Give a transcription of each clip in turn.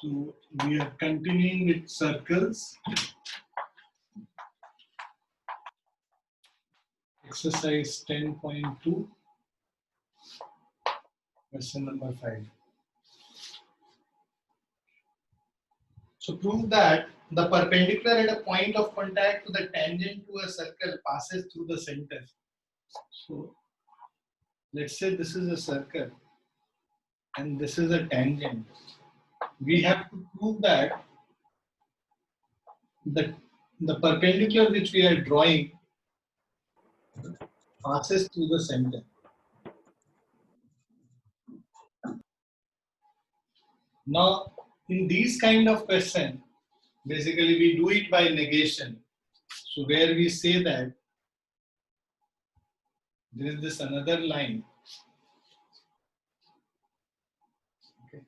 So we are continuing with circles. Exercise 10.2, question number 5. So prove that the perpendicular at a point of contact to the tangent to a circle passes through the center. So let's say this is a circle and this is a tangent. We have to prove that the perpendicular which we are drawing passes through the center. Now, in these kind of question, basically we do it by negation. So where we say that there is this another line. Okay.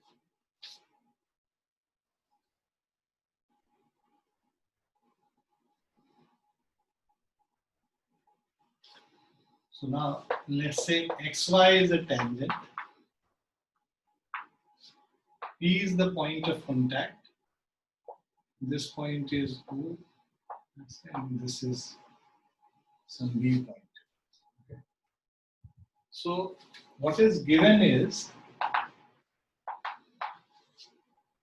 So now let's say xy is a tangent. P is the point of contact. This point is O, and this is some B point. Okay. So what is given is,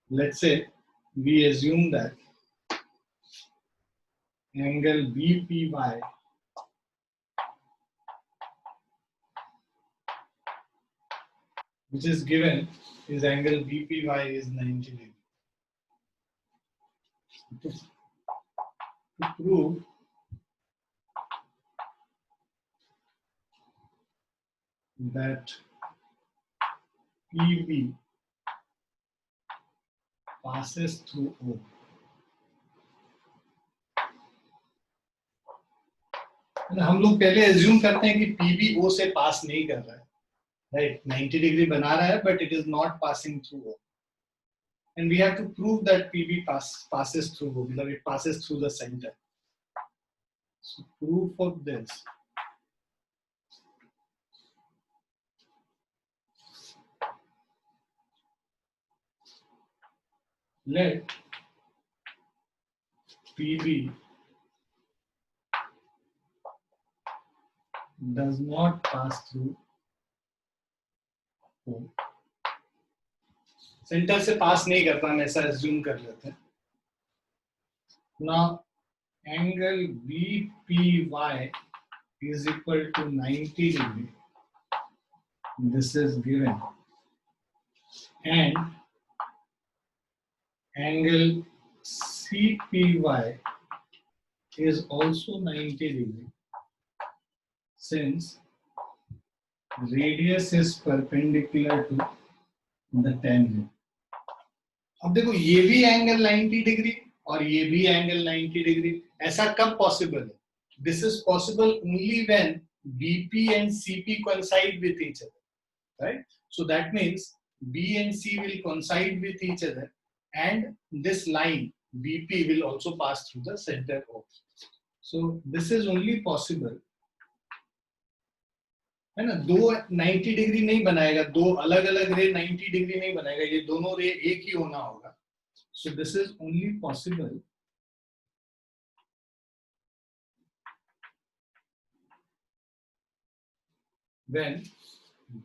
let's say we assume that angle BPY which is given is angle BPY is 90 degrees. Okay. To prove that PB passes through O. हम लोग पहले assume करते हैं कि PB O से पास नहीं कर रहा है, right? 90 डिग्री बना रहा है, but it is not passing through O. And we have to prove that PB passes through O, मतलब it passes through the center. So proof of this. Let PB does not pass through O. Centre से पास नहीं करता, हम ऐसा assume कर लेते हैं. Now angle BPY is equal to 90 degree. This is given. And angle CPY is also 90 degree since radius is perpendicular to the tangent. अब देखो ये भी एंगल 90 डिग्री और ये भी एंगल 90 डिग्री, ऐसा कब पॉसिबल है? This is possible only when BP and CP coincide with each other, right? So that means B and C will coincide with each other, and this line BP will also pass through the center of. So this is only possible, है ना? दो 90 degree नहीं बनाएगा, दो अलग अलग रे 90 degree नहीं बनाएगा, ये दोनों रे एक ही होना होगा. So this is only possible when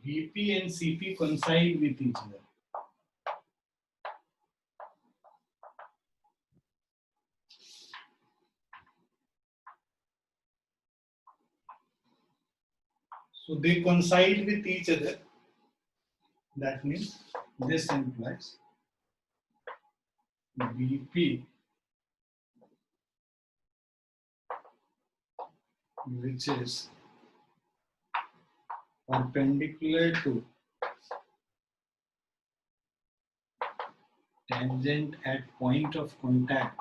BP and CP coincide with each other. So they coincide with each other. That means this implies BP, which is perpendicular to tangent at point of contact,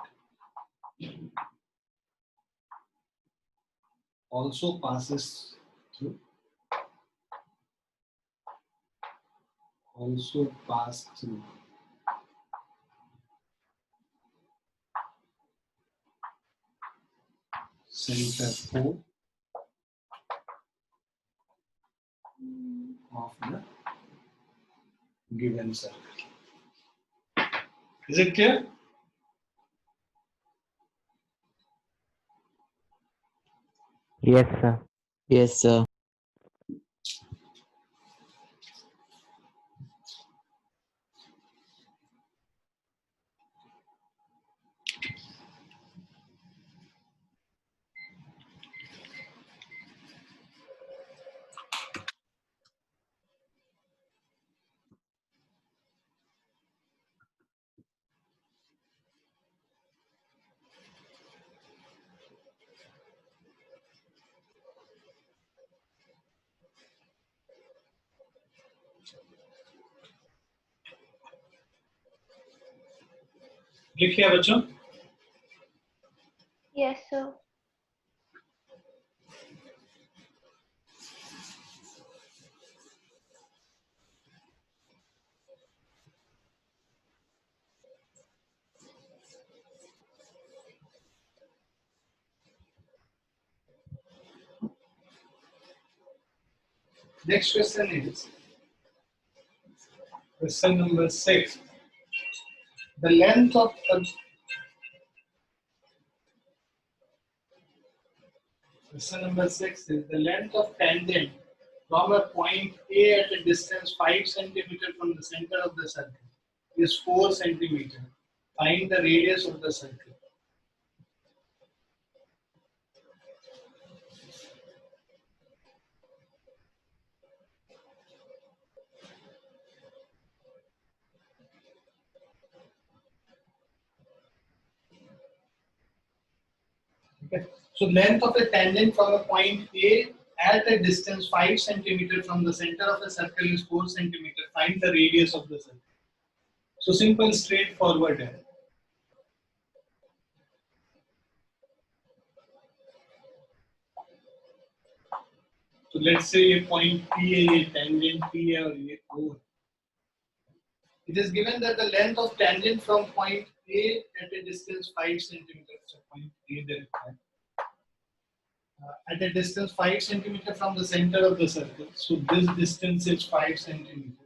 also passes through, center O of the given circle. Is it clear? Yes, sir. Yes, sir. लिख लिया बच्चों? Yes, sir. Next question is question number 6. The length of question number 6 is the length of tangent from a point A at a distance 5 centimeter from the center of the circle is 4 centimeter. Find the radius of the circle. Okay. So length of a tangent from a point A at a distance 5 centimeter from the center of a circle is 4 centimeter. Find the radius of the circle. So simple, straightforward. है. So let's say ये point P है, ये tangent P है और ये O. It is given that the length of tangent from point A at a distance 5 centimeters. So point A there है. At a distance 5 centimeter from the center of the circle. So this distance is 5 centimeter.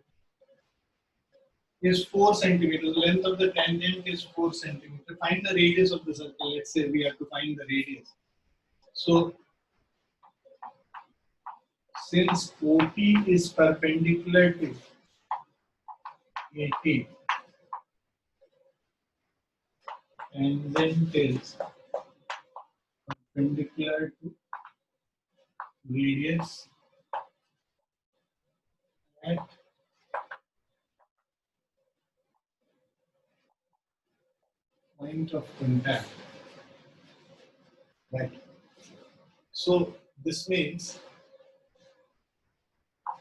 Is 4 centimeter. The length of the tangent is 4 centimeter. Find the radius of the circle. Let's say we have to find the radius. So since OP is perpendicular to AT, tangent is perpendicular to radius at point of contact. Right. So this means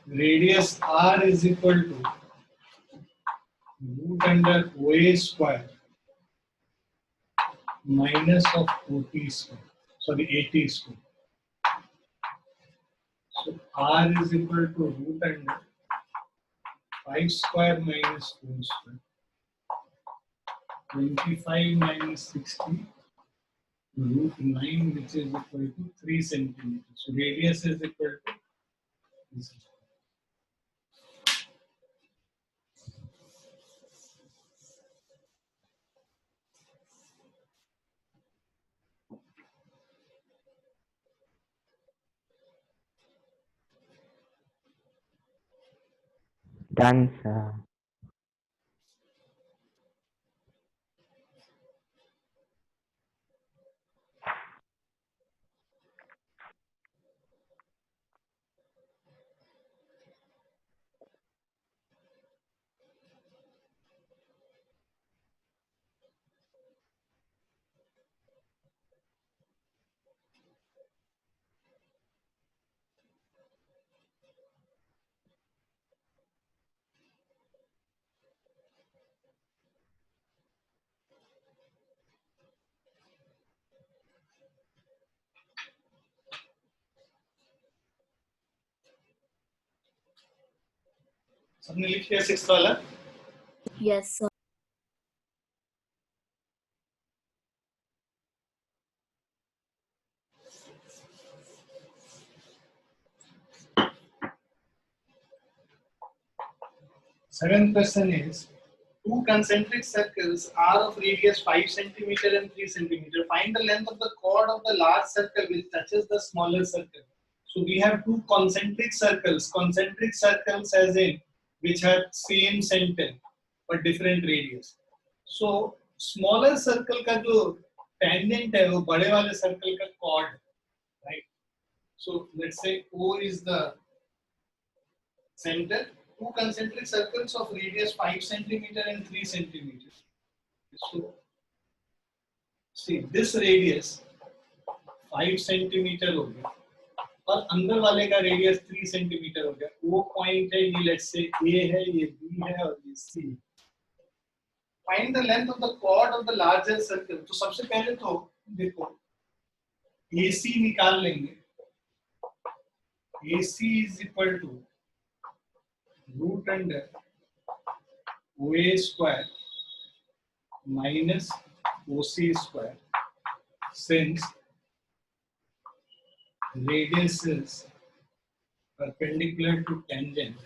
radius R is equal to root under OA square minus of OT square. Sorry, AT square. So R is equal to root under 5 square minus 4 square. 25 minus 60 root 9, which is equal to 3 centimeters. So radius is equal to this. Done, sir. सबने लिख लिया 6th वाला? Yes, sir. Seventh question is, two two concentric circles are of radius 5 centimeter and 3 centimeter. Find the length of the chord of the large circle which touches the smaller circle. So we have two concentric circles as in which have same center but different radius. So smaller circle का जो tangent है वो बड़े वाले circle का chord, right? So let's say O is the center. Two concentric circles of radius 5 centimeter and 3 centimeter. So see this radius 5 centimeter हो गया और अंदर वाले का रेडियस 3 सेंटीमीटर हो गया. वो पॉइंट है ये, लेट्स से ए है, ये बी है और ये C. Find the length of the chord of the larger circle. तो सबसे पहले तो देखो AC निकाल लेंगे. AC is equal to root under OA square minus OC square, since radius is perpendicular to tangent.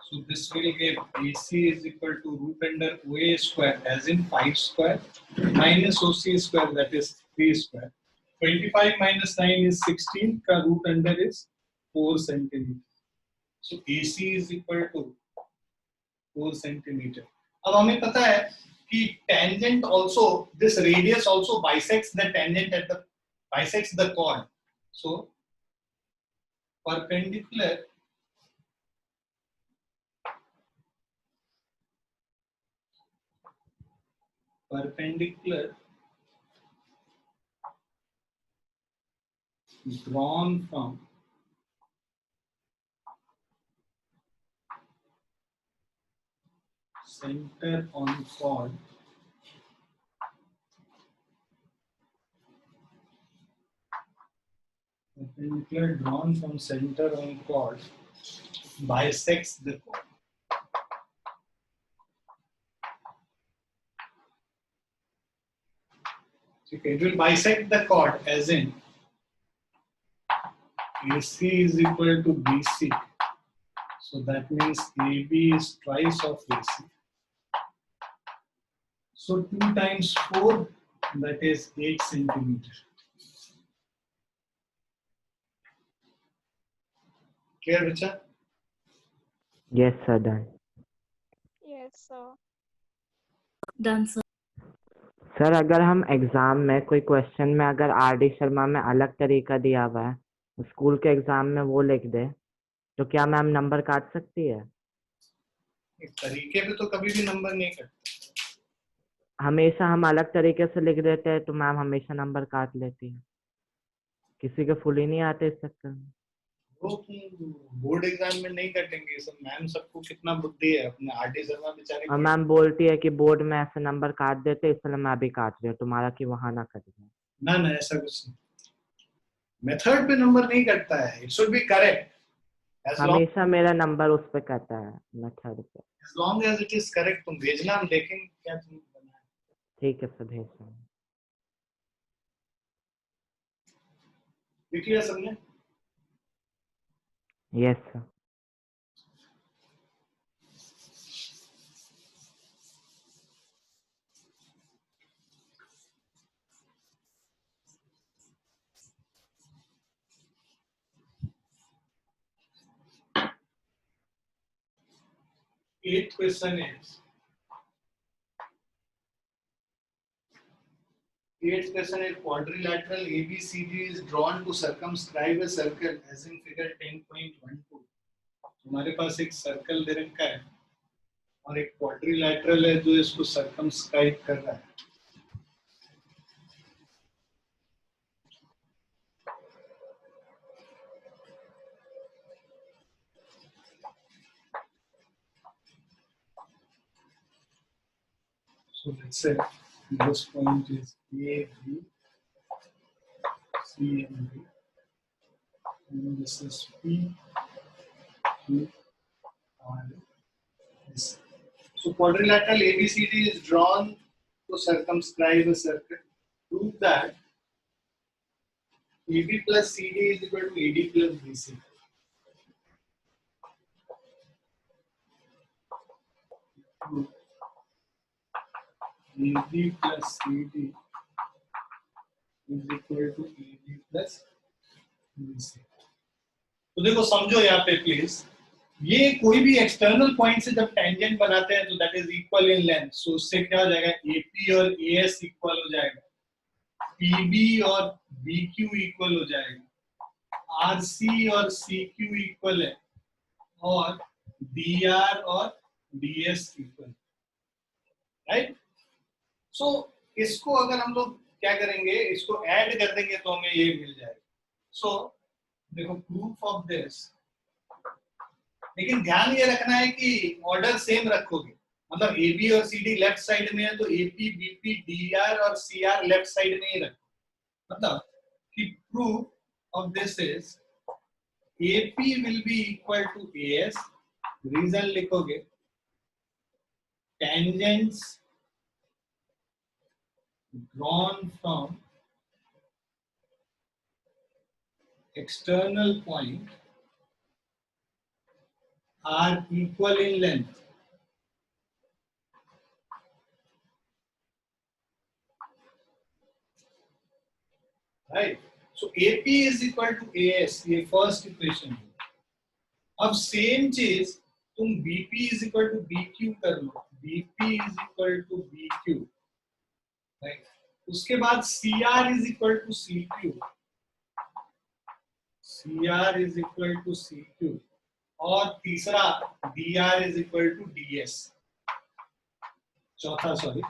So this will give AC is equal to root under OA square as in 5 square minus OC square that is 3 square. 25 minus 9 is 16 का root under is 4 centimeter. So AC is equal to 4 centimeter. अब हमें पता है कि tangent also, this radius also bisects the tangent at the bisects the chord. So perpendicular drawn from center on chord perpendicular drawn from center on chord bisects the chord. Okay, it will bisect the chord as in AC is equal to BC. So that means AB is twice of AC. So 2 times 4, that is 8 centimeter. Clear, Richa? Yes, sir. Done. Yes, sir. Done, sir. Sir अगर हम exam में कोई question में अगर RD Sharma में अलग तरीका दिया हुआ है, स्कूल के एग्जाम में वो लिख दे, तो क्या मैम नंबर काट सकती है? इस तरीके पे तो कभी भी नंबर नहीं कटता. हमेशा हम अलग तरीके से लिख देते हैं तो मैम हमेशा नंबर काट लेती है. किसी के फुल ही नहीं आते इस चक्कर में. वो बोर्ड एग्जाम में नहीं कटेंगे सब. मैम सबको कितना बुद्धि है, अपने RD शर्मा बेचारे. और मैम बोलती है कि बोर्ड में ऐसे नंबर काट देते, इसलिए मैं भी काट रही हूँ तुम्हारा कि वहां ना कट जाए. ना ना ऐसा कुछ नहीं. मेथड पे नंबर नहीं कटता है. It should be correct. हमेशा मेरा नंबर उस पे कटा है मेथड पे. as long as it is correct. तुम भेजना, हम देखेंगे क्या तुम बनाए. ठीक है सर, भेज रहा हूँ. लिख लिया सबने? Yes sir. Eighth question is quadrilateral ABCD is drawn to circumscribe a circle as in figure 10.12. तुम्हारे पास एक सर्कल दे रखा है और एक क्वाड्रिलैटरल है जो इसको सर्कमस्क्राइब कर रहा है. So let's say this point is A, B, C and D. And this is P, Q, R, S. So quadrilateral ABCD is drawn to circumscribe a circle. Prove that AB plus CD is equal to AD plus BC. AB plus CD is equal to AB plus BC. तो देखो समझो यहाँ पे please, ये कोई भी external point से जब टेंजेंट बनाते हैं तो that is equal in length, so उससे क्या हो जाएगा, AP और AS इक्वल हो जाएगा, PB और BQ इक्वल हो जाएगा, RC और CQ इक्वल है, और DR और DS इक्वल, राइट। सो इसको अगर हम लोग क्या करेंगे, इसको ऐड कर देंगे तो हमें ये मिल जाएगा। सो देखो प्रूफ ऑफ दिस, लेकिन ध्यान ये रखना है कि ऑर्डर सेम रखोगे, मतलब AB और CD लेफ्ट साइड में है तो AP, BP, DR और CR लेफ्ट साइड में ही रखो। मतलब कि proof of this is AP will be equal to AS, reason लिखोगे tangents drawn from external point are equal in length. Right? So AP is equal to AS, ये first equation है। अब same चीज तुम BP is equal to BQ कर लो, BP is equal to BQ, right? उसके बाद CR is equal to CQ, CR is equal to CQ, और तीसरा DR is equal to DS, चौथा sorry.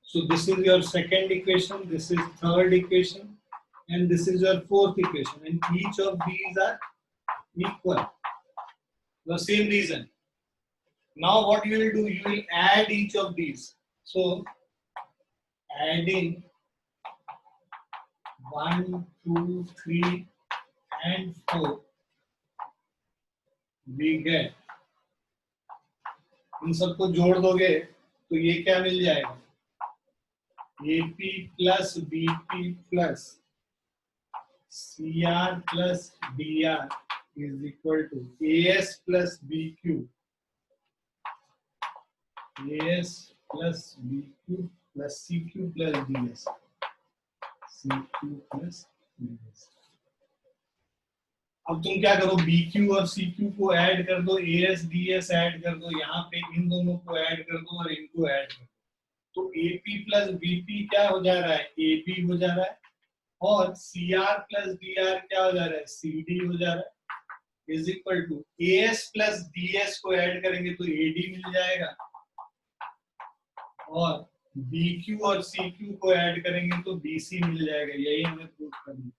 So this is your second equation, this is third equation, and this is your fourth equation, and each of these are equal. The same reason. Now what you will do, you will add each of these. So adding 1, 2, 3 and 4, we get, इन सबको जोड़ दोगे तो ये क्या मिल जाएगा, AP plus BP plus CR plus DR is equal to AS plus BQ, AS plus BQ plus CQ plus DS, CQ plus DS। अब तुम क्या करो, BQ और CQ को ऐड कर दो, AS DS ऐड कर दो, यहाँ पे इन दोनों को ऐड कर दो और इनको ऐड कर दो, तो AP प्लस BP क्या हो जा रहा है, AB हो जा रहा है, और CR प्लस DR क्या हो जा रहा है, CD हो जा रहा है, is equal to AS plus DS को ऐड करेंगे तो AD मिल जाएगा, और BQ और CQ को ऐड करेंगे तो BC मिल जाएगा। यही हमें प्रूफ करना है।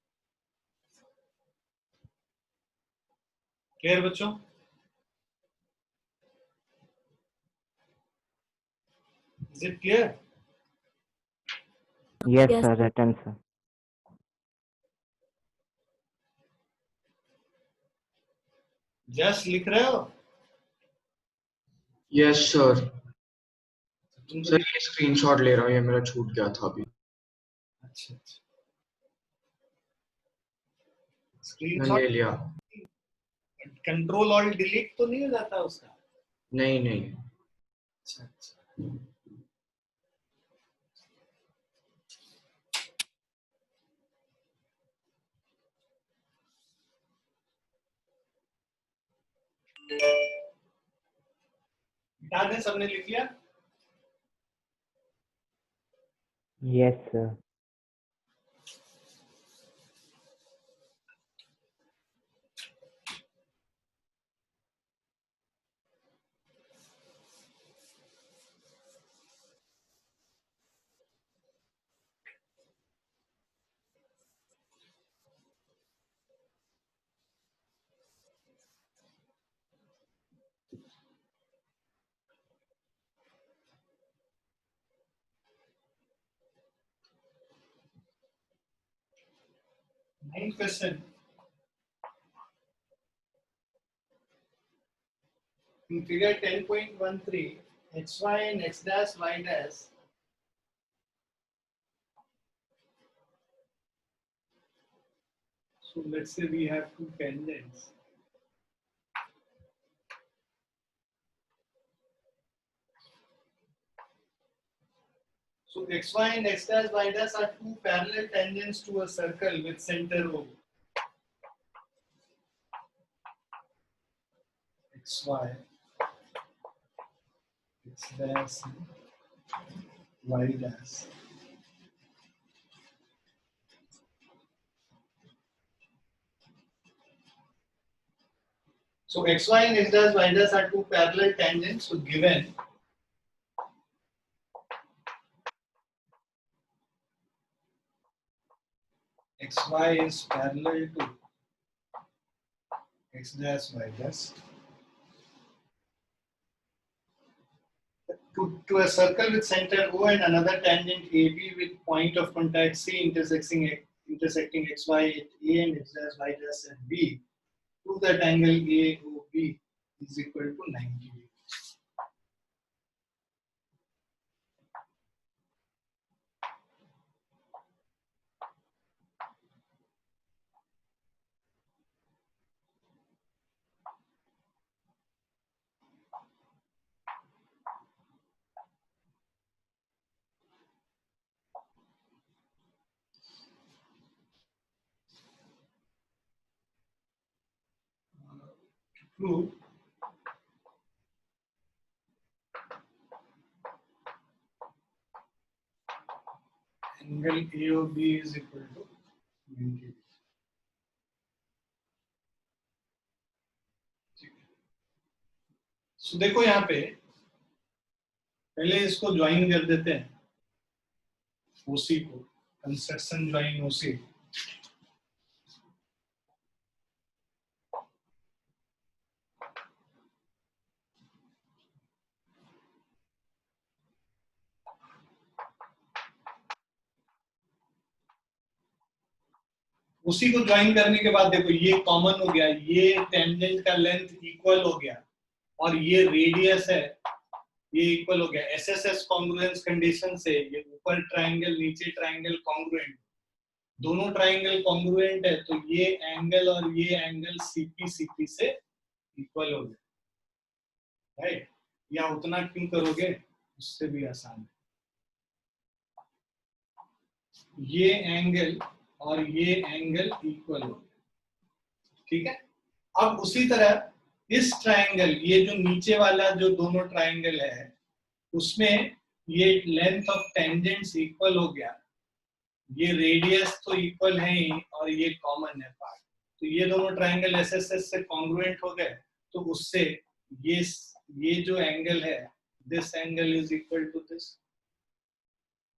क्लियर बच्चों? Is it clear? Yes, Yes. sir, written, sir. Just लिख रहे हो? Yes sir. तुम तो सर ये स्क्रीनशॉट ले रहा हूँ, ये मेरा छूट गया था अभी। अच्छा अच्छा, मैंने स्क्रीनशॉट ले लिया। कंट्रोल ऑल्ट डिलीट तो नहीं हो जाता उसका? नहीं नहीं। अच्छा अच्छा, बता दें, सबने लिख लिया? Yes, sir. Ninth question. In figure 10.13, xy and x dash y dash so let's say we have two tangents. So xy and x dash y dash are two parallel tangents to a circle with center O. xy, x dash, y dash. So xy and x dash y dash are two parallel tangents. So given xy is parallel to x dash y dash to a circle with center O and another tangent AB with point of contact C intersecting xy at A and x dash y dash at B, to that angle AOB is equal to 90 degrees. To prove angle AOB is equal to 90 degrees. So देखो यहाँ पे पहले इसको join कर देते हैं ओसी को, construction join ओसी। उसी को ज्वाइन करने के बाद देखो ये कॉमन हो गया, ये टेंजेंट का लेंथ इक्वल हो गया और ये रेडियस है ये इक्वल हो गया। एसएसएस कॉन्ग्रुएंस कंडीशन से ये ऊपर ट्रायंगल नीचे ट्रायंगल कॉन्ग्रुएंट, दोनों ट्रायंगल कॉन्ग्रुएंट है तो ये एंगल और ये एंगल सीपी सीपी से इक्वल हो गया, राइट। या उतना क्यों करोगे, उससे भी आसान है। ये एंगल और ये एंगल इक्वल हो गया, ठीक है। अब उसी तरह इस ट्रायंगल, ये जो नीचे वाला जो दोनों ट्रायंगल है उसमें ये लेंथ ऑफ टेंजेंट्स इक्वल हो गया, ये रेडियस तो इक्वल है ही और ये कॉमन है पार्ट, तो ये दोनों ट्रायंगल एसएसएस से कॉन्ग्रुएंट हो गए, तो उससे ये जो एंगल है this angle is equal to this,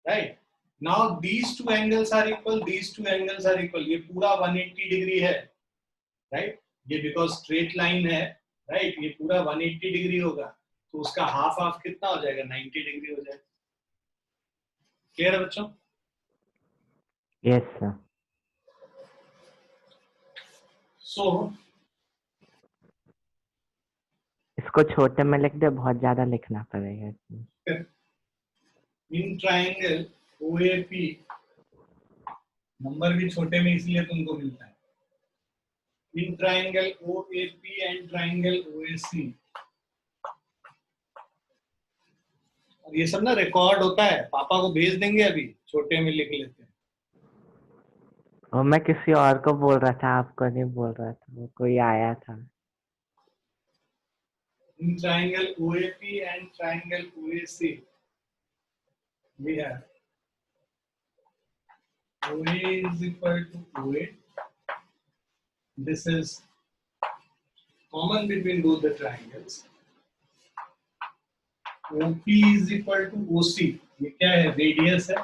right. Now these two angles are equal, these two angles are equal, ये पूरा 180 डिग्री है, राइट। ये बिकॉज स्ट्रेट लाइन है, राइट, ये पूरा 180 डिग्री होगा तो उसका हाफ हाफ कितना हो जाएगा, 90 डिग्री हो जाएगा। क्लियर है बच्चों? Yes sir. सो इसको छोटे में लिख दे, बहुत ज्यादा लिखना पड़ेगा इसमें। इन ट्रायंगल ओएपी, नंबर भी छोटे में इसलिए तुमको मिलता है, इन ट्रायंगल ओएपी एंड ट्रायंगल ओएसी, और ये सब ना रिकॉर्ड होता है, पापा को भेज देंगे, अभी छोटे में लिख लेते हैं। और मैं किसी और को बोल रहा था, आपको नहीं बोल रहा था, वो कोई आया था। In triangle OAP and triangle OAC, we have OA is equal to OA. This is common between both the triangles. OP is equal to OC. ये क्या है, रेडियस है,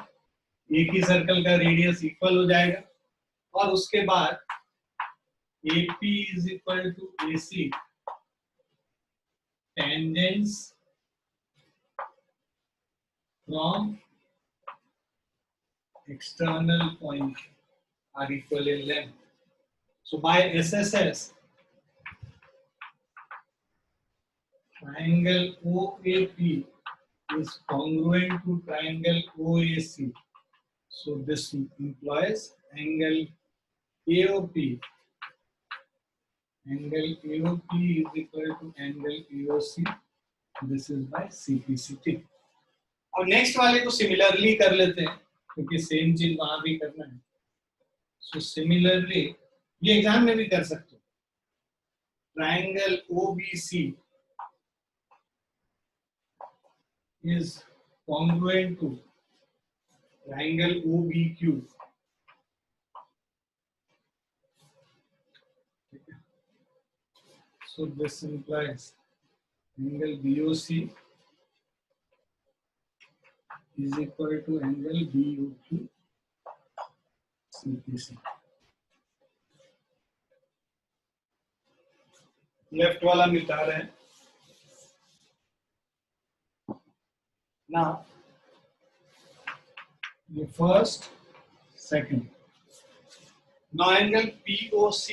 एक ही सर्कल का रेडियस इक्वल हो जाएगा, और उसके बाद AP is equal to AC. Tangents from external point are equal in length. So by SSS, triangle OAP is congruent to triangle OAC. So this implies angle AOP. Angle AOP is equal to angle AOC. This is by CPCT. और next वाले को similarly कर लेते हैं क्योंकि same चीज वहां भी करना है। सो सिमिलरली ये एग्जाम में भी कर सकते हो। Triangle OBC is congruent to triangle OBQ. So this implies angle BOC is equal to angle BOQ CPC. Left वाला मिटा रहे हैं। Now, the first, second. Now angle POC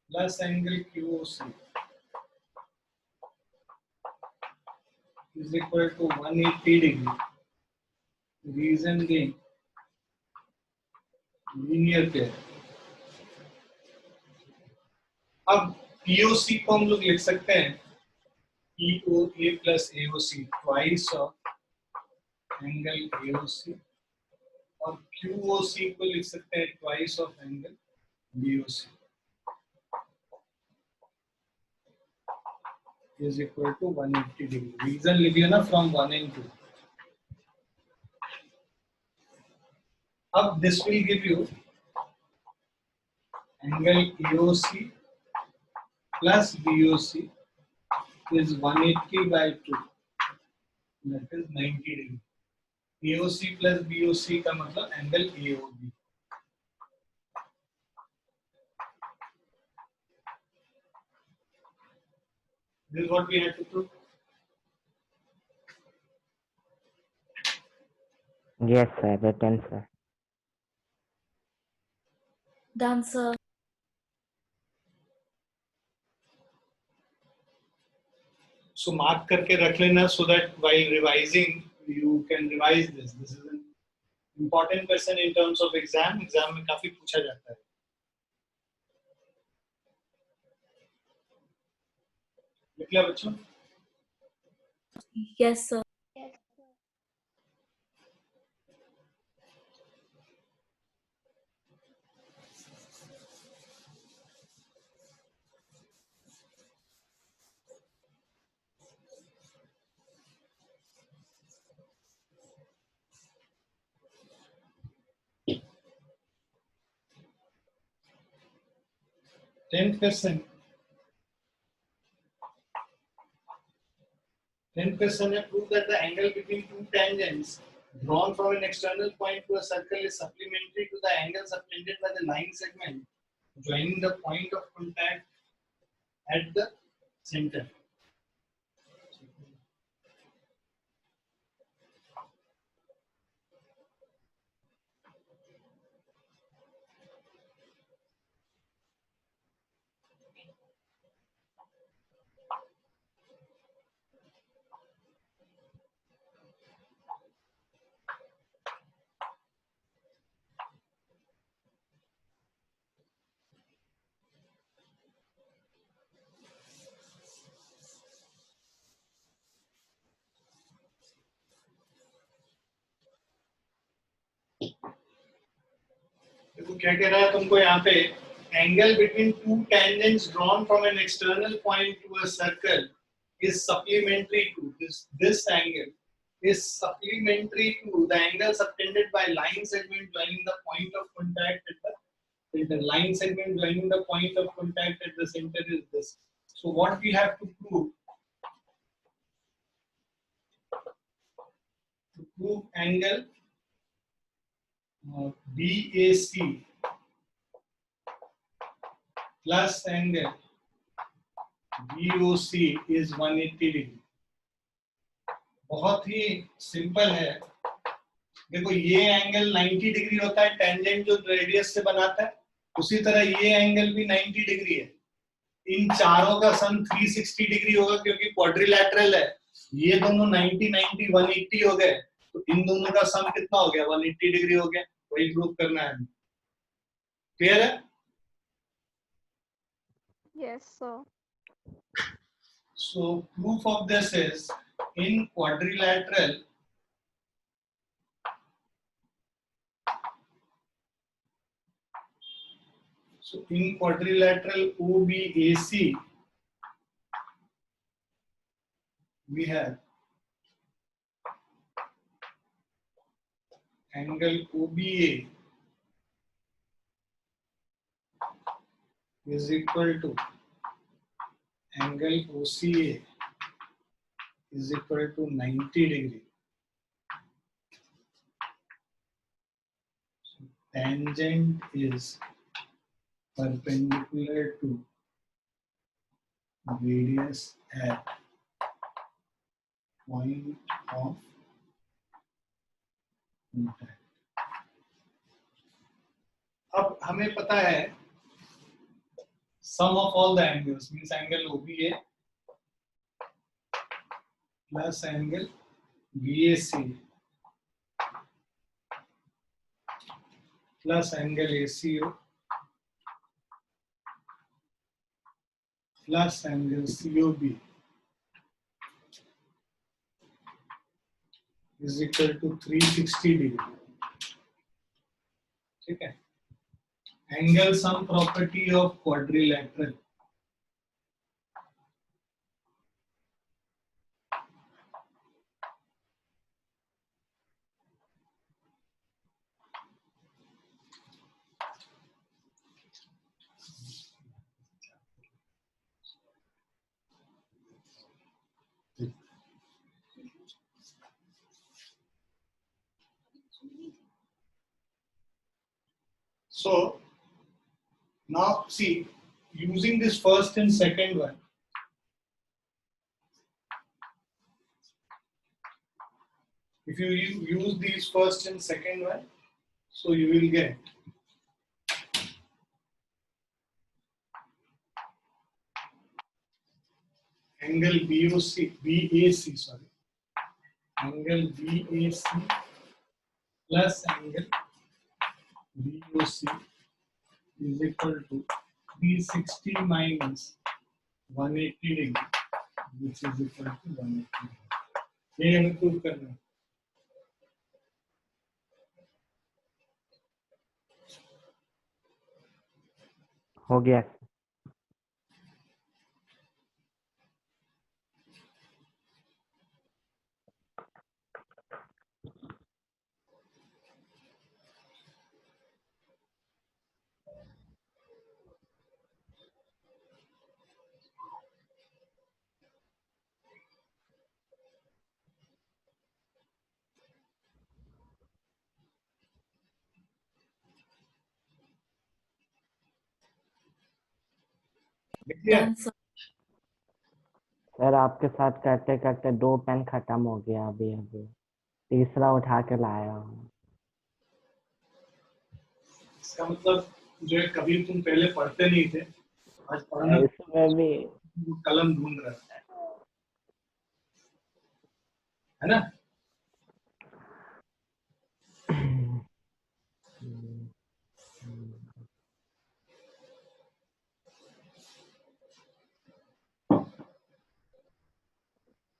plus angle QOC is equal to 180 degree. Reason being linear pair. अब POC को हम लोग लिख सकते हैं POA plus AOC twice of angle AOC और QOC को लिख सकते हैं twice of angle BOC is equal to 180 degree. Reason लिखिए ना from 1 and 2. अब this will give you angle AOC plus BOC is 180 by 2. That is 90 degree. AOC plus BOC का मतलब angle AOB. This is what we have to prove. Yes, sir. Written, sir. Done, sir. So mark करके रख लेना so that while revising you can revise this. This is an important question in terms of exam. Exam में काफी पूछा जाता है. लिख लिया बच्चों? Yes, sir. Yes, sir. Tenth question. 10th question है prove that the angle between two tangents drawn from an external point to a circle is supplementary to the angle subtended by the line segment joining the point of contact at the center. देखो क्या कह रहा है तुमको यहाँ पे angle between two tangents drawn from an external point to a circle is supplementary to this angle is supplementary to the angle subtended by line segment joining the point of contact at the center. Line segment joining the point of contact at the center is this. So what we have to prove angle BAC plus angle BOC is 180 degree. बहुत ही simple है. देखो ये angle 90 degree होता है tangent जो radius से बनाता है, उसी तरह ये एंगल भी 90 डिग्री है. इन चारों का सम 360 डिग्री होगा क्योंकि क्वाड्रिलैटरल है. ये दोनों 90 90 180 हो गए, तो इन दोनों का सम कितना हो गया? 180 डिग्री हो गया. वही प्रूव करना है. क्लियर है? Yes, sir. So proof of this is in quadrilateral. So in quadrilateral OBAC, we have angle OBA is equal to angle OCA is equal to 90 degree. So tangent is perpendicular to radius at point of contact. अब हमें पता है sum of all the angles means angle OBA plus angle BAC plus angle ACO plus angle COB is equal to 360 degree. ठीक है? Angle sum property of quadrilateral. So now see, using this first and second one, if you use these first and second one, so you will get angle BAC, sorry, angle BAC plus angle BOC is equal to 360 minus 180 degree, which is equal to 180 degree. ये हमें prove करना है. हो गया. देखिए Done, sir. Sir आपके साथ करते करते 2 पेन खत्म हो गया अभी अभी. तीसरा उठा के लाया हूँ. इसका मतलब जो है कभी तुम पहले पढ़ते नहीं थे, आज पढ़ना इसमें भी कलम ढूंढ रहा है ना?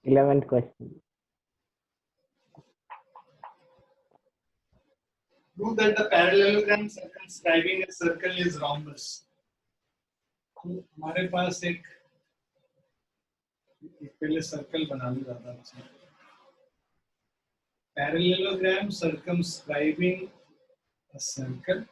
11th question. Prove that the parallelogram circumscribing a circle is rhombus. तो हमारे पास एक पहले सर्कल बना लो ज्यादा अच्छा. Parallelogram circumscribing a circle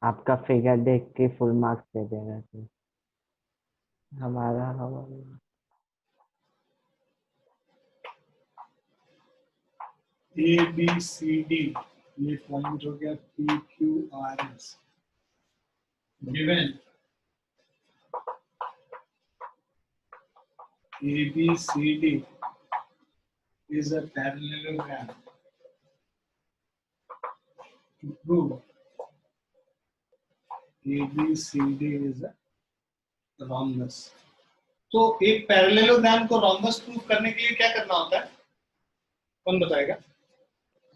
आपका फिगर देख के फुल मार्क्स दे देगा तो हमारा ABCD ये पॉइंट हो गया PQRS given ABCD is a parallelogram to prove ABCD is a rhombus. तो एक पैरेललोग्राम को rhombus प्रूव करने के लिए क्या करना होता है? कौन बताएगा?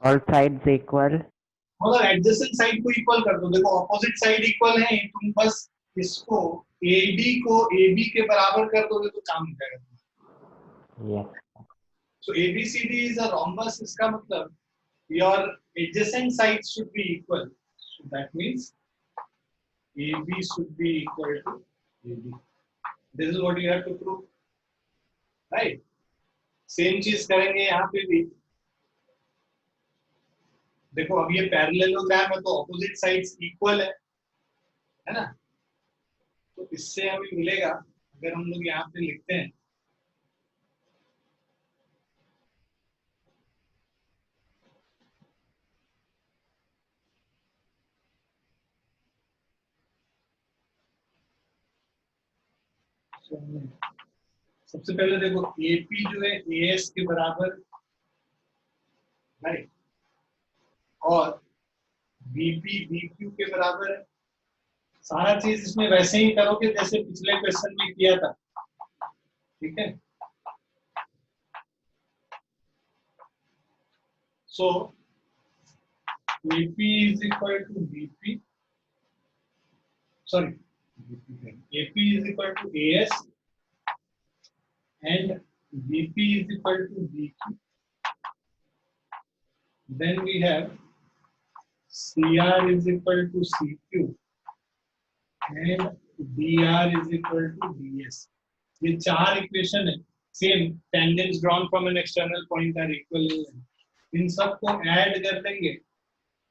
All sides equal. मतलब एडजेसेंट साइड को इक्वल कर दो. देखो ऑपोजिट साइड इक्वल है, तुम बस इसको AD को AB के बराबर कर दोगे तो काम हो जाएगा. Yes. So ABCD is a rhombus. इसका मतलब your adjacent sides should be equal. So that means AB should be equal to AD. This is what you have to prove, right? Same चीज करेंगे यहाँ पे भी. देखो अब ये पैरेललोग्राम है तो ऑपोजिट साइड्स इक्वल है ना. तो इससे हमें मिलेगा, अगर हम लोग यहाँ पे लिखते हैं सबसे पहले देखो AP जो है AS के बराबर, राइट, और BP BQ के बराबर है. सारा चीज इसमें वैसे ही करोगे जैसे पिछले क्वेश्चन में किया था, ठीक है. सो AP is equal to BP, sorry, AP is equal to AS and BP is equal to BQ. Then we have CR is equal to CQ and DR is equal to DS. ये चार equation है. Same tangents drawn from an external point are equal. इन सब को add कर देंगे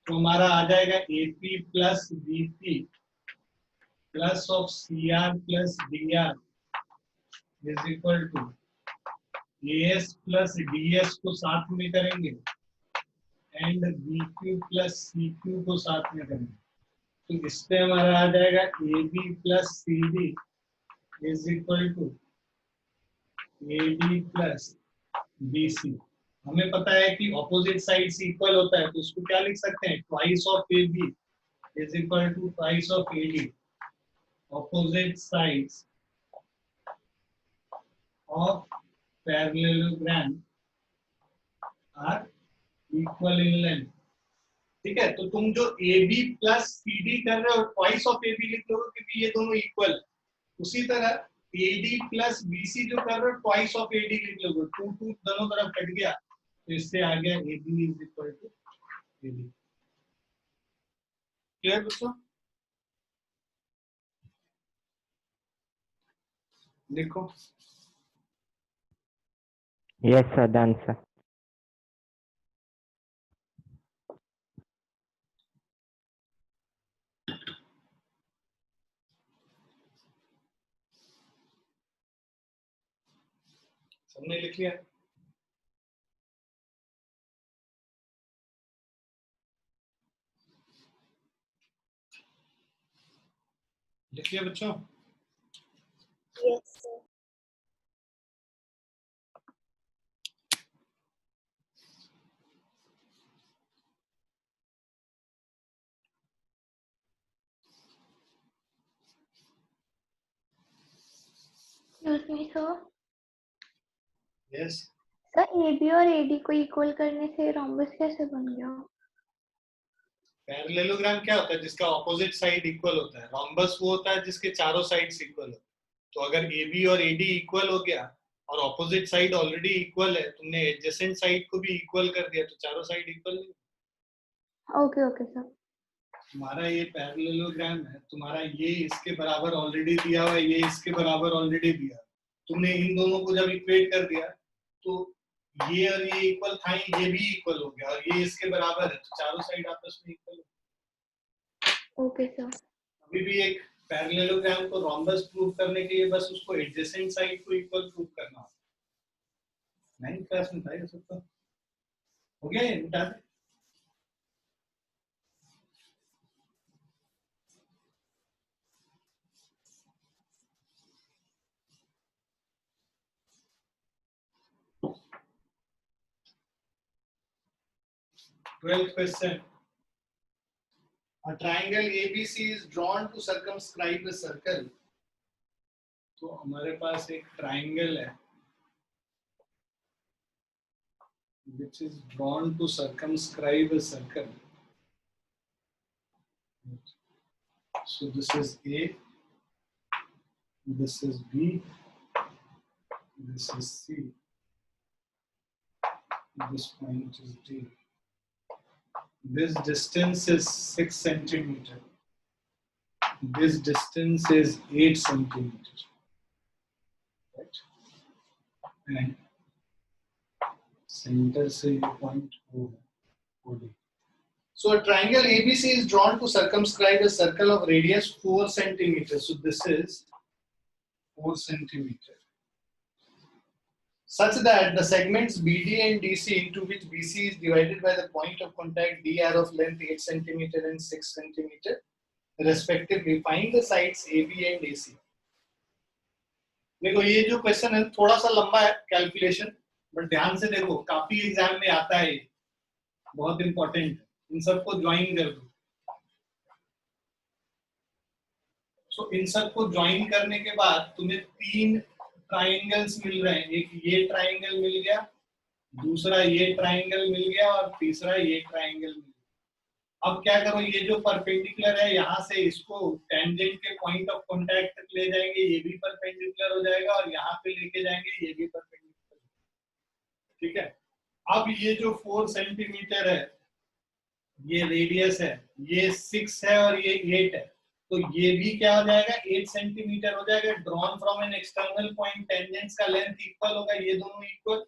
तो हमारा आ जाएगा AP plus BP plus of CR plus DR is equal to AS plus DS को साथ में करेंगे एंड BQ प्लस CQ को साथ में करेंगे. तो इससे हमारा आ जाएगा AB plus CD is equal to AD plus BC. हमें पता है कि ऑपोजिट साइड्स इक्वल होता है तो इसको क्या लिख सकते हैं? Twice of AB is equal to twice of AD. Opposite sides of parallelogram are equal in length. ठीक है, तो तुम जो AB प्लस CD कर रहे हो ट्वाइस ऑफ AB लिख लो क्योंकि ये दोनों इक्वल. उसी तरह AD प्लस BC जो कर रहे हो ट्वाइस ऑफ AD लिख लो. 2 दोनों तरफ कट गया तो इससे आ गया AB is equal to AD. Clear बच्चों? देखो Yes, sir. Done, sir. सबने लिख लिया? लिख लिया बच्चों? Yes, sir. Excuse me, sir. Yes. Sir AB और AD को इक्वल करने से रोम्बस कैसे बन गया? पैरेललोग्राम क्या होता है? जिसका ऑपोजिट साइड इक्वल होता है. रोम्बस वो होता है जिसके चारों साइड्स इक्वल हो. तो अगर AB और AD इक्वल हो गया और ऑपोजिट साइड ऑलरेडी इक्वल है, तुमने एडजेसेंट साइड को भी इक्वल कर दिया तो चारों साइड इक्वल नहीं. Okay okay sir. तुम्हारा ये पैरेललोग्राम है, तुम्हारा ये इसके बराबर ऑलरेडी दिया हुआ है, ये इसके बराबर ऑलरेडी दिया. तुमने इन दोनों को जब इक्वेट कर दिया तो ये और ये इक्वल था, ये भी इक्वल हो गया और ये इसके बराबर है तो चारों साइड आपस में इक्वल हो. Okay sir. अभी भी एक पैरेललोग्राम को रोम्बस प्रूव करने के लिए बस उसको एडजेसेंट साइड को इक्वल प्रूव करना होता है. 9th क्लास में था ये सब. तो हो गया ये? बता दे. 12th question. A triangle ABC is drawn to circumscribe a circle. तो हमारे पास एक ट्राइंगल है which is drawn to circumscribe a circle. So this is A, this is B, this is C, this point is D. This distance is 6 centimeter. This distance is 8 centimeter. Right? And center से ये point O है. So a triangle ABC is drawn to circumscribe a circle of radius 4 centimeters. So this is 4 centimeter. Such that the segments BD and DC, into which BC is divided by the point of contact D, are of length 8 centimeter and 6 centimeter respectively. Find the sides AB and AC. देखो ये जो question है थोड़ा सा लंबा है calculation, but ध्यान से देखो काफी एग्जाम में आता है, बहुत इंपॉर्टेंट है, इन सबको ज्वाइन कर दो. सो इन सबको ज्वाइन करने के बाद तुम्हें 3 ट्राइंगल्स मिल रहे हैं. एक ये ट्राइंगल मिल गया, दूसरा ये ट्राइंगल मिल गया और तीसरा ये ट्राइंगल मिल गया. अब क्या करो, ये जो परपेंडिकुलर है यहाँ से इसको टेंजेंट के पॉइंट ऑफ कांटेक्ट तक ले जाएंगे, ये भी परपेंडिकुलर हो जाएगा और यहाँ पे लेके जाएंगे, ये भी परपेंडिकुलर. ठीक है. अब ये जो 4 सेंटीमीटर है ये रेडियस है, ये 6 है और ये 8 है, तो ये भी क्या हो जाएगा 8 सेंटीमीटर हो जाएगा. Drawn from an external point, tangents का लेंथ इक्वल होगा, ये दोनों इक्वल.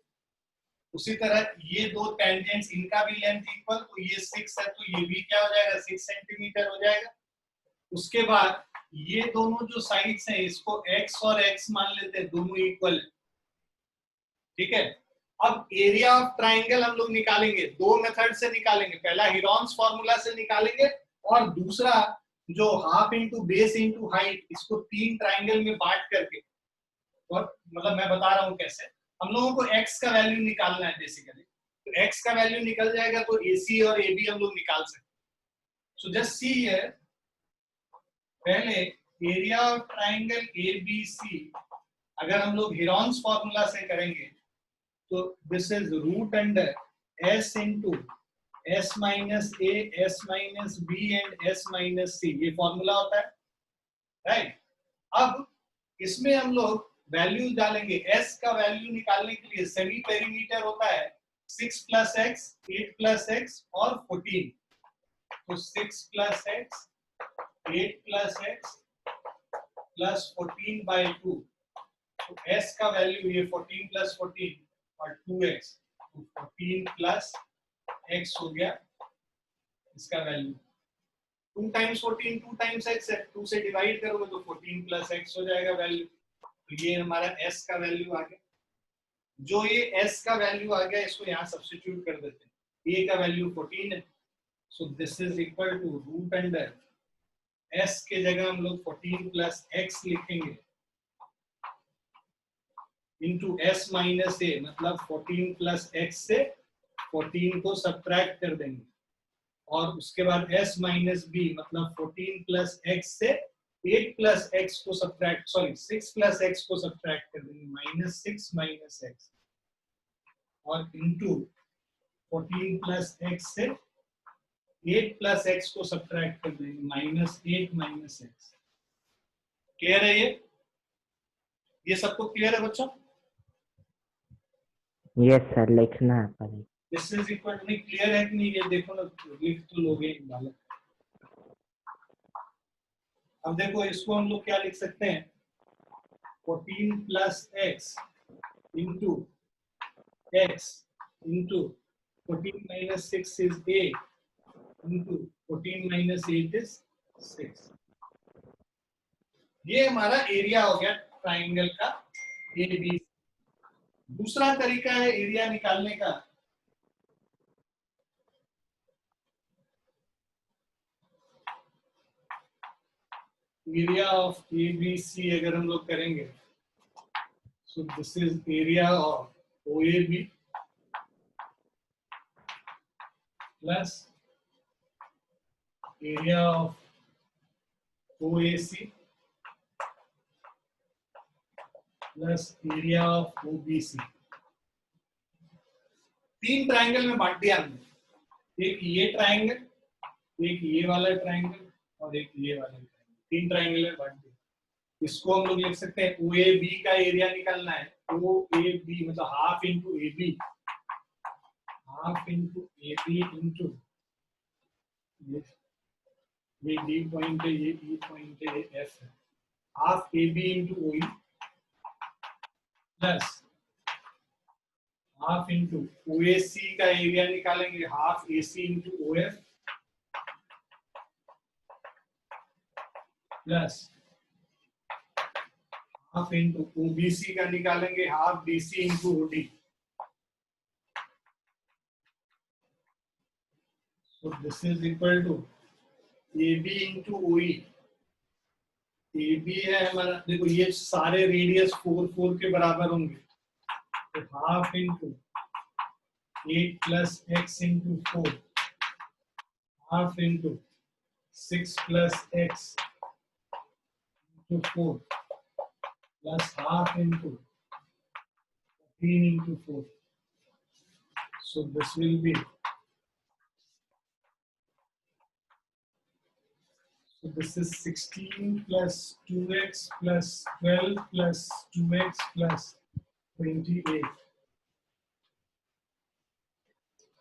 उसी तरह ये दो टेंजेंट्स इनका भी लेंथ इक्वल, तो ये 6 है तो ये भी क्या हो जाएगा 6 सेंटीमीटर हो जाएगा. उसके बाद ये दोनों जो साइड्स हैं इसको x और x मान लेते हैं, दोनों इक्वल है. ठीक है. अब एरिया ऑफ ट्राइंगल हम लोग निकालेंगे, दो मेथड से निकालेंगे. पहला हीरोन्स फॉर्मूला से निकालेंगे और दूसरा जो half into base into height, इसको 3 ट्राइंगल में बांट करके, और मतलब मैं बता रहा हूं कैसे. हम लोगों को x का वैल्यू निकालना है बेसिकली, तो x का वैल्यू निकल जाएगा तो AC और AB हम लोग निकाल सकते हैं. सो जस्ट सी हियर, पहले एरिया ऑफ ट्राइंगल ABC अगर हम लोग हीरोन्स फॉर्मूला से करेंगे तो this is root under S into S minus A, S minus B and S minus C, ये फॉर्मूला होता है. राइट. अब इसमें हम लोग वैल्यू डालेंगे. S का वैल्यू निकालने के लिए सेमी पेरीमीटर होता है 6 प्लस x, 8 प्लस x और 14. तो 6 plus x, 8 plus x plus 14 by 2. तो S का वैल्यू ये 14 प्लस 14 और 2x, तो 14 प्लस x हो गया इसका वैल्यू. 2 टाइम्स 14 2 टाइम्स x है, 2 से डिवाइड करोगे तो 14 प्लस x हो जाएगा वैल्यू. तो ये हमारा S का वैल्यू आ गया. जो ये S का वैल्यू आ गया इसको यहाँ सब्स्टिट्यूट कर देते हैं. A का वैल्यू 14 है, so this is equal to root under S के जगह हम लोग 14 प्लस x लिखेंगे इंटू S माइनस A, मतलब 14 प्लस x से 14 को सब्ट्रैक्ट कर देंगे और उसके बाद S माइनस B मतलब 14 प्लस x से 8 प्लस x को सब्ट्रैक्ट, सॉरी 6 प्लस x को सब्ट्रैक्ट कर देंगे, माइनस 6 माइनस x और इंटू 14 प्लस x से 8 प्लस x को सब्ट्रैक्ट कर देंगे, माइनस 8 माइनस x. क्लियर है ये सबको क्लियर है बच्चों? यस सर, लिखना है पर. This is equal to, clear है कि नहीं ये देखो ना, लिख तो लोगे बालक. अब देखो इसको हम लोग क्या लिख सकते हैं, 14 plus x into x into 14 minus 6 is 8 into 14 minus 8 is 6. ये हमारा एरिया हो गया ट्राइंगल का AB. दूसरा तरीका है एरिया निकालने का. एरिया ऑफ ABC अगर हम लोग करेंगे, सो this is area of OAB plus area of OAC plus area of OBC. तीन ट्रायंगल में बांट दिया हमने, एक ये ट्रायंगल, एक ये वाला ट्रायंगल और एक ये वाला ट्रायंगल, तीन ट्रायंगल में बांट दिया। इसको हम लोग लिख सकते हैं OAB का एरिया निकालना है, OAB मतलब half into AB, half into AB into ये D पॉइंट है, ये E पॉइंट है, ये F है, half AB into OE plus half into OAC का एरिया निकालेंगे, half AC into OF plus half into OBC का निकालेंगे, half DC into OD। So this is equal to AB into OE। AB है हमारा, देखो ये सारे रेडियस 4 4 के बराबर होंगे, तो half into 8 plus x into 4, half into 6 plus x into 4 plus half into 14 into 4। So this will be, so this is 16 plus 2x plus 12 plus 2x plus 28.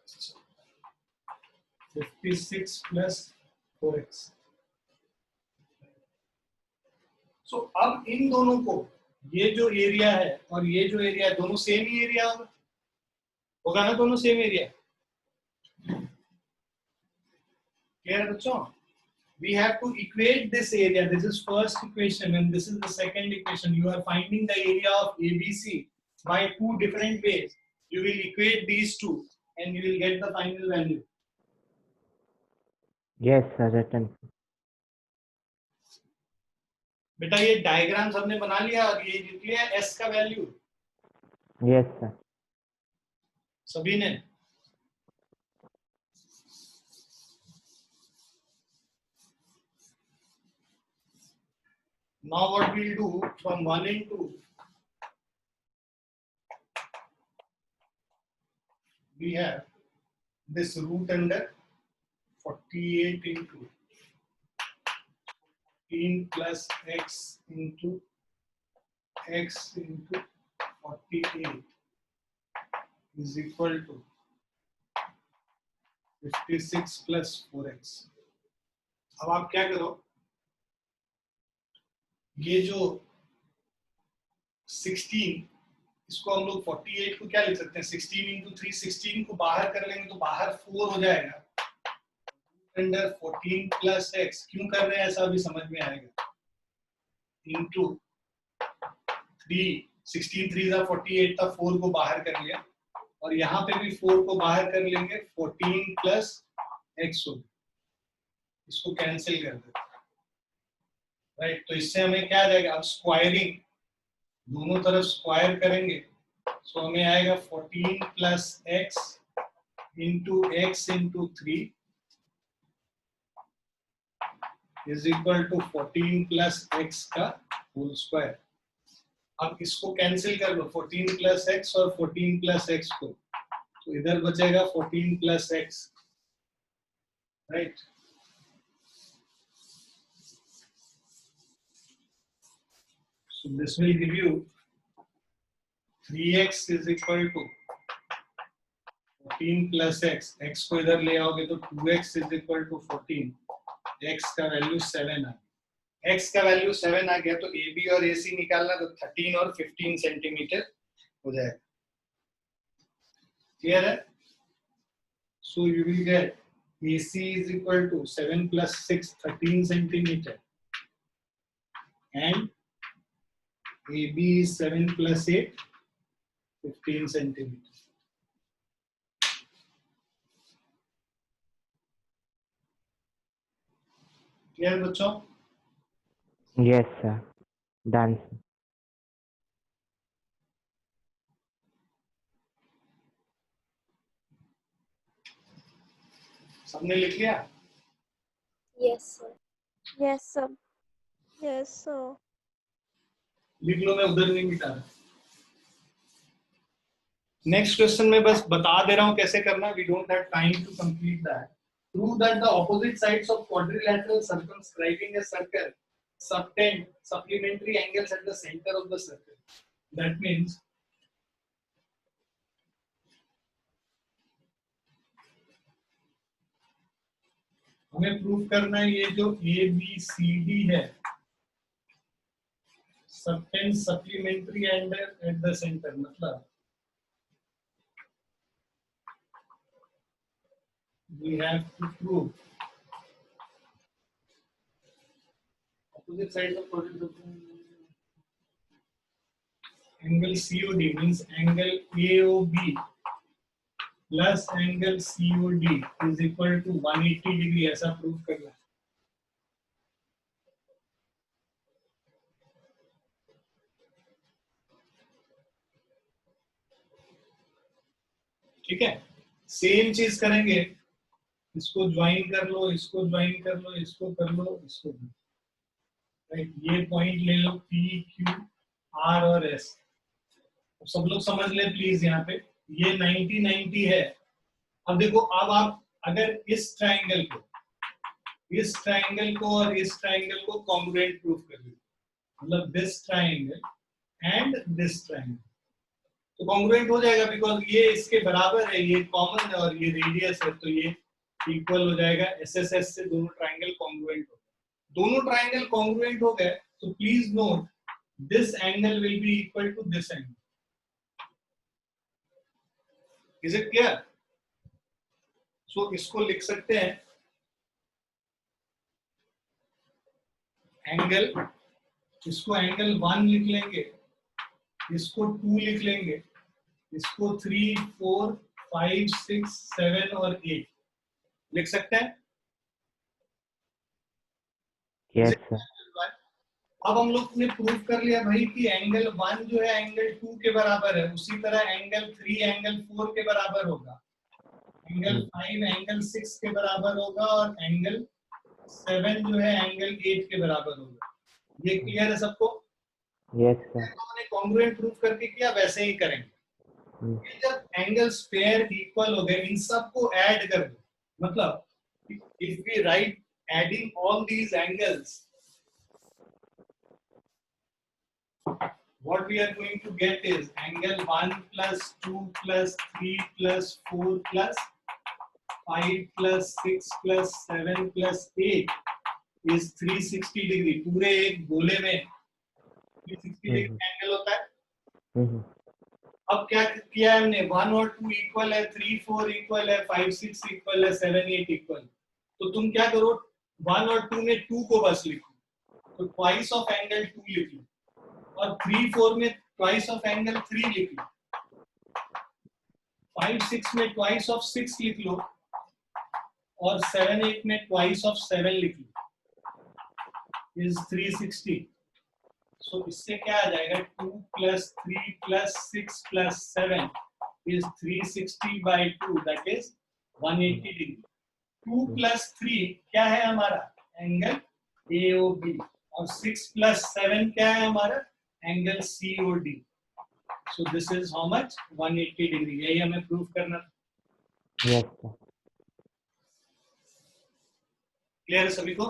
So 56 plus 4x. So अब इन दोनों को, ये जो area है और ये जो area है, दोनों सेम ही एरिया होगा ना, दोनों सेम एरिया। क्लियर है बच्चों? We have to equate this area. This is first equation and this is the second equation. You are finding the area of ABC by two different ways. You will equate these two and you will get the final value. Yes, sir, written. बेटा ये diagram हमने बना लिया और ये लिख लिया S का वैल्यू। Yes, sir. सभी ने? Now what we'll do from 1 and 2, we have this root under 48 into 15 plus x into 48 is equal to 56 plus 4x. अब आप क्या करो, ये जो 16, इसको हम लोग 48 को क्या लिख सकते हैं, 16 इंटू 3, 16 को बाहर कर लेंगे तो बाहर 4 हो जाएगा, अंडर 14 प्लस x, क्यों कर रहे हैं ऐसा अभी समझ में आएगा, इंटू 3, 16 3 था 48 था, 4 को बाहर कर लिया और यहाँ पे भी 4 को बाहर कर लेंगे, 14 प्लस x होगा, इसको कैंसिल कर देते हैं, राइट। तो इससे हमें क्या आ जाएगा, अब स्क्वायरिंग, दोनों तरफ स्क्वायर करेंगे, सो हमें आएगा 14 plus x into x into 3 is equal to 14 plus x का होल स्क्वायर। अब इसको कैंसिल कर लो, 14 प्लस एक्स और 14 प्लस एक्स को, तो इधर बचेगा 14 plus x, right. So this will give you 3x is equal to 14 plus x, x को इधर ले आओगे तो 2x is equal to 14, x का वैल्यू 7 आ गया, x का वैल्यू 7 आ गया तो AB और AC निकालना तो 13 और 15 सेंटीमीटर हो जाएगा, क्लियर है? So you will get AC is equal to 7 plus 6, 13 centimeter and AB is 7 plus 8, 15 centimeters. Clear बच्चों? Yes, sir. Done, sir. सबने लिख लिया? Yes, sir. Yes, sir. Yes, sir. लिख लो, मैं उधर नहीं मिटा रहा। नेक्स्ट क्वेश्चन में बस बता दे रहा हूं कैसे करना। We don't have time to complete that. Prove that the opposite sides of quadrilateral circumscribing a circle subtend supplementary angles at the center of the circle. That means हमें प्रूव करना है ये जो ए बी सी डी है subtend supplementary angle at the centre, मतलब we have to prove opposite sides of quadrilateral angle COD means angle AOB plus angle COD is equal to 180 degree, ऐसा prove करना है। ठीक है, same चीज करेंगे, इसको ज्वाइन कर लो, इसको ज्वाइन कर लो, इसको कर लो, इसको राइट। ये पॉइंट ले लो P Q R और S। सब लोग समझ ले प्लीज, यहाँ पे ये 90 90 है। अब देखो, अब आप अगर इस ट्राइंगल को और इस ट्राइंगल को कॉन्ग्रुएंट प्रूव कर लो, मतलब this triangle and this triangle, तो कॉन्ग्रुएंट हो जाएगा बिकॉज ये इसके बराबर है, ये कॉमन है और ये रेडियस है, तो ये इक्वल हो जाएगा। SSS से दोनों ट्राइंगल कॉन्ग्रुएंट हो गए। दोनों ट्राइंगल कॉन्ग्रुएंट हो गए, तो please note this angle will be equal to this angle. Is it clear? So इसको लिख सकते हैं एंगल, इसको एंगल 1 लिख लेंगे, इसको 2 लिख लेंगे, इसको 3 4 5 6 7 और 8 लिख सकते हैं। Yes sir. अब हम लोग ने प्रूव कर लिया भाई कि एंगल 1 जो है एंगल 2 के बराबर है, उसी तरह एंगल 3 एंगल 4 के बराबर होगा, एंगल 5 एंगल 6 के बराबर होगा और एंगल 7 जो है एंगल 8 के बराबर होगा। ये क्लियर है सबको? Yes sir. हमने कॉन्ग्रुएंट प्रूव करके किया, वैसे ही करेंगे। ये जब एंगल्स पेयर इक्वल हो गए, इन सबको ऐड कर दो, मतलब if we write adding all these angles, what we are going to get is angle 1 plus 2 plus 3 plus 4 plus 5 plus 6 plus 7 plus 8 is 360 degree। पूरे एक गोले में 360 डिग्री एंगल होता है। अब क्या किया हमने, 1 और 2 इक्वल है, 3 4 इक्वल है, 5 6 इक्वल है, 7 8 इक्वल। तो तुम क्या करो, 1 और 2 में 2 को बस लिखो, तो ट्वाइस ऑफ एंगल 2 लिख लो, और 3 4 में ट्वाइस ऑफ एंगल 3 लिख लो, 5 6 में ट्वाइस ऑफ 6 लिख लो, और 7 8 में ट्वाइस ऑफ 7 लिख लो, इज 360। सो इससे क्या आ जाएगा, 2 plus 3 plus 6 plus 7 is 360 by 2, that is 180 degree। 2 plus 3 क्या है हमारा, एंगल AOB, और 6 plus 7 क्या है हमारा, angle COD। So this is how much, 180 degree. यही हमें प्रूव करना था। Yes sir. क्लियर है सभी को?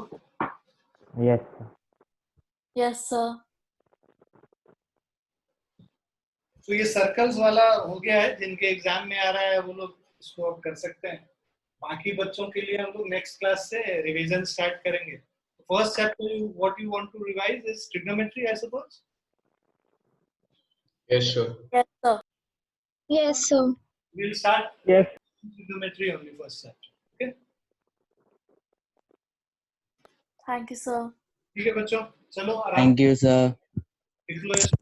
Yes sir. Yes, sir. तो ये सर्कल्स वाला हो गया है, जिनके एग्जाम में आ रहा है वो लोग इसको अब कर सकते हैं। बाकी बच्चों के लिए हम लोग नेक्स्ट क्लास से रिवीजन स्टार्ट करेंगे। First chapter what you want to revise is trigonometry, I suppose. Yes, sure. Yes, sir. Yes, sir. We'll start Yes. trigonometry only first chapter. Okay? Thank you, sir. ठीक है बच्चों, चलो आराम Thank you, sir. लिख लो इसको।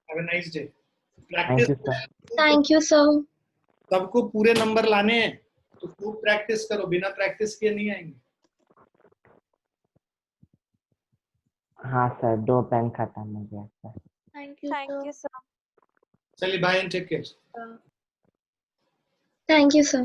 Have a nice day. Thank you sir. Thank you, sir. सबको पूरे number लाने हैं, तो खूब प्रैक्टिस करो, बिना प्रैक्टिस किए नहीं आएंगे। हाँ सर, 2 पेन खत्म हो गया सर। Thank you, sir. चलिए bye and take care. Thank you, sir.